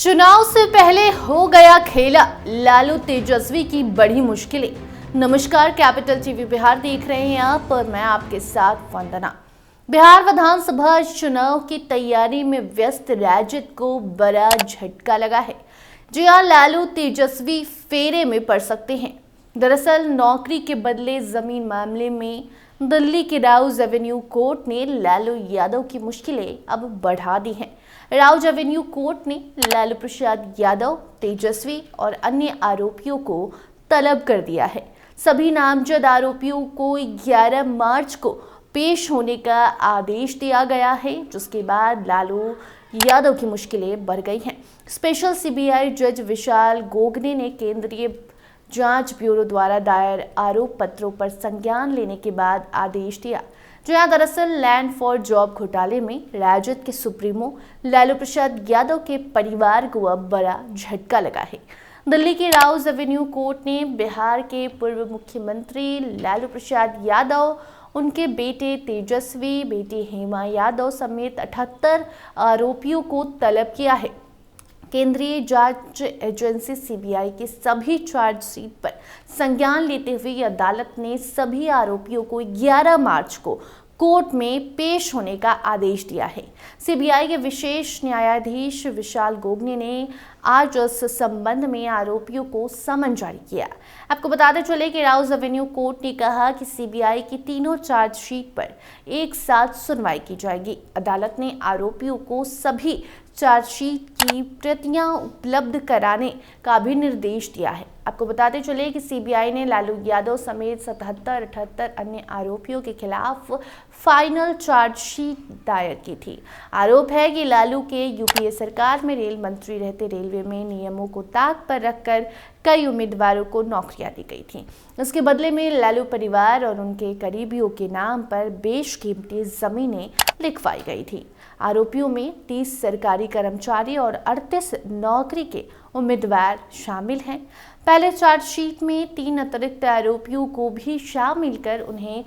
चुनाव से पहले हो गया खेला, लालू तेजस्वी की बड़ी मुश्किलें। नमस्कार, कैपिटल टीवी बिहार देख रहे हैं आप और मैं आपके साथ वंदना। बिहार विधानसभा चुनाव की तैयारी में व्यस्त राजद को बड़ा झटका लगा है। जी हां, लालू तेजस्वी फेरे में पड़ सकते हैं। दरअसल नौकरी के बदले जमीन मामले में दिल्ली के राउज एवेन्यू कोर्ट ने लालू यादव की मुश्किलें अब बढ़ा दी हैं। राउज एवेन्यू कोर्ट ने लालू प्रसाद यादव, तेजस्वी और अन्य आरोपियों को तलब कर दिया है। सभी नामजद आरोपियों को 11 मार्च को पेश होने का आदेश दिया गया है, जिसके बाद लालू यादव की मुश्किलें बढ़ गई हैं। स्पेशल सीबीआई जज विशाल गोगने ने केंद्रीय जांच ब्यूरो द्वारा दायर आरोप पत्रों पर संज्ञान लेने के बाद आदेश दिया। जहां दरअसल लैंड फॉर जॉब घोटाले में राजद के सुप्रीमो लालू प्रसाद यादव के परिवार को अब बड़ा झटका लगा है। दिल्ली के राउज एवेन्यू कोर्ट ने बिहार के पूर्व मुख्यमंत्री लालू प्रसाद यादव, उनके बेटे तेजस्वी, बेटी हेमा यादव समेत 78 आरोपियों को तलब किया है। केंद्रीय जांच एजेंसी सीबीआई की सभी चार्जशीट पर संज्ञान लेते हुए अदालत ने सभी आरोपियों को 11 मार्च को कोर्ट में पेश होने का आदेश दिया है। सीबीआई के विशेष न्यायाधीश विशाल गोगने ने आज इस संबंध में आरोपियों को समन जारी किया। आपको बताते चले कि राउज एवेन्यू कोर्ट ने कहा कि सीबीआई की तीनों चार्जशीट पर एक साथ सुनवाई की जाएगी। अदालत ने आरोपियों को सभी चार्जशीट की प्रतियां उपलब्ध कराने का भी निर्देश दिया है। आपको बताते चले कि सीबीआई ने लालू यादव समेत 77-78 अन्य आरोपियों के खिलाफ फाइनल चार्जशीट दायर की थी। आरोप है कि लालू के यूपीए सरकार में रेल मंत्री रहते रेलवे में नियमों को ताक पर रखकर कई उम्मीदवारों को नौकरियां दी गई थी। इसके बदले में लालू परिवार और उनके करीबियों के नाम पर बेशकीमती जमीनें लिखवाई गई थी। आरोपियों में 30 सरकारी कर्मचारी और 38 नौकरी के उम्मीदवार शामिल हैं। पहले चार्जशीट में 3 अतिरिक्त आरोपियों को भी शामिल कर उन्हें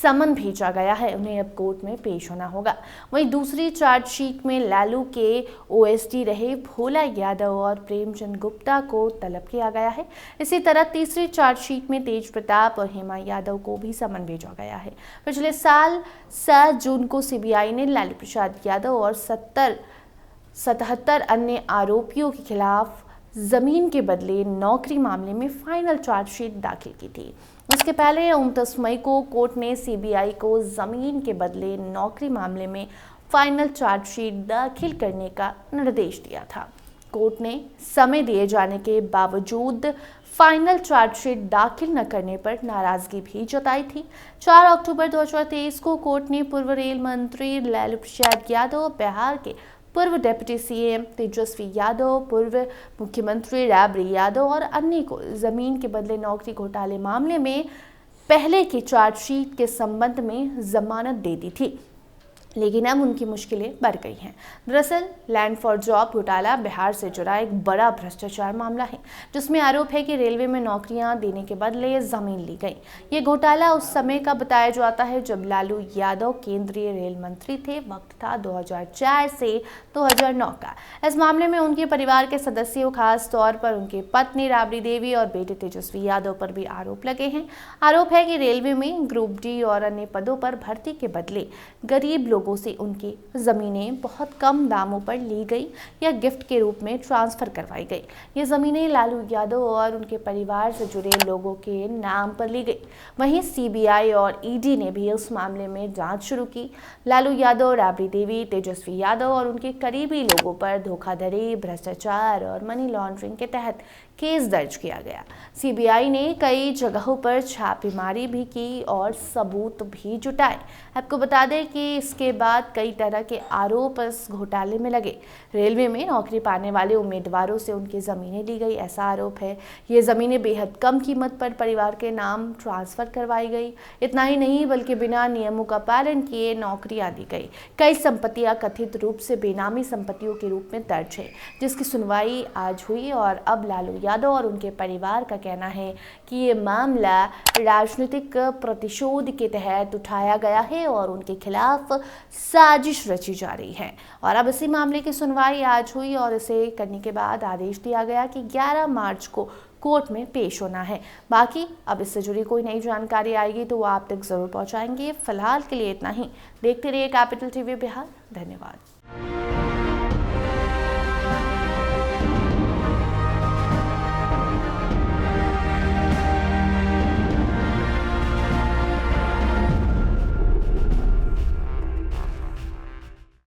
समन भेजा गया है। उन्हें अब कोर्ट में पेश होना होगा। वहीं दूसरी चार्जशीट में लालू के ओएसडी रहे भोला यादव और प्रेमचंद गुप्ता को तलब किया गया है। इसी तरह तीसरी चार्जशीट में तेज प्रताप और हेमा यादव को भी समन भेजा गया है। पिछले साल 7 जून को सीबीआई ने लालू प्रसाद यादव और 77 अन्य आरोपियों के खिलाफ जमीन के बदले नौकरी मामले में फाइनल चार्जशीट दाखिल की थी। इसके पहले 29 मई को कोर्ट ने सीबीआई को जमीन के बदले नौकरी मामले में फाइनल चार्जशीट दाखिल करने का निर्देश दिया था। कोर्ट ने समय दिए जाने के बावजूद फाइनल चार्जशीट दाखिल न करने पर नाराजगी भी जताई थी। 4 अक्टूबर 2023 को कोर्ट ने पूर्व रेल मंत्री लालू प्रसाद यादव, बिहार के पूर्व डिप्टी सीएम तेजस्वी यादव, पूर्व मुख्यमंत्री राबड़ी यादव और अन्य को जमीन के बदले नौकरी घोटाले मामले में पहले की चार्जशीट के संबंध में जमानत दे दी थी, लेकिन अब उनकी मुश्किलें बढ़ गई हैं। दरअसल लैंड फॉर जॉब घोटाला बिहार से जुड़ा एक बड़ा भ्रष्टाचार मामला है, जिसमें आरोप है कि रेलवे में नौकरियां देने के बदले जमीन ली गई। ये घोटाला उस समय का बताया जाता है जब लालू यादव केंद्रीय रेल मंत्री थे। वक्त था 2004 से 2009 का। इस मामले में उनके परिवार के सदस्यों, खास तौर पर उनके पत्नी राबड़ी देवी और बेटे तेजस्वी यादव पर भी आरोप लगे हैं। आरोप है कि रेलवे में ग्रुप डी और अन्य पदों पर भर्ती के बदले गरीब लोगों से उनकी जमीनें बहुत कम दामों पर ली गई या गिफ्ट के रूप में ट्रांसफर करवाई गई। ये जमीनें लालू यादव और उनके परिवार से जुड़े लोगों के नाम पर ली गई। वहीं सीबीआई और ईडी ने भी उस मामले में जांच शुरू की। लालू यादव, राबड़ी देवी, तेजस्वी यादव और उनके करीबी लोगों पर धोखाधड़ी, भ्रष्टाचार और मनी लॉन्ड्रिंग के तहत केस दर्ज किया गया। सीबीआई ने कई जगहों पर छापेमारी भी की और सबूत भी जुटाए। आपको बता दें कि इसके बाद कई तरह के आरोप इस घोटाले में लगे। रेलवे में नौकरी पाने वाले उम्मीदवारों से उनकी ज़मीनें ली गई, ऐसा आरोप है। ये ज़मीनें बेहद कम कीमत पर परिवार के नाम ट्रांसफ़र करवाई गई। इतना ही नहीं बल्कि बिना नियमों का पालन किए नौकरियां दी गई। कई संपत्तियां कथित रूप से बेनामी संपत्तियों के रूप में दर्ज है, जिसकी सुनवाई आज हुई और अब लालू यादव और उनके परिवार का कहना है कि ये मामला राजनीतिक प्रतिशोध के तहत उठाया गया है और उनके खिलाफ साजिश रची जा रही है। और अब इसी मामले की सुनवाई आज हुई और इसे करने के बाद आदेश दिया गया कि 11 मार्च को कोर्ट में पेश होना है। बाकी अब इससे जुड़ी कोई नई जानकारी आएगी तो वो आप तक जरूर पहुंचाएंगे। फिलहाल के लिए इतना ही। देखते रहिए कैपिटल टीवी बिहार। धन्यवाद।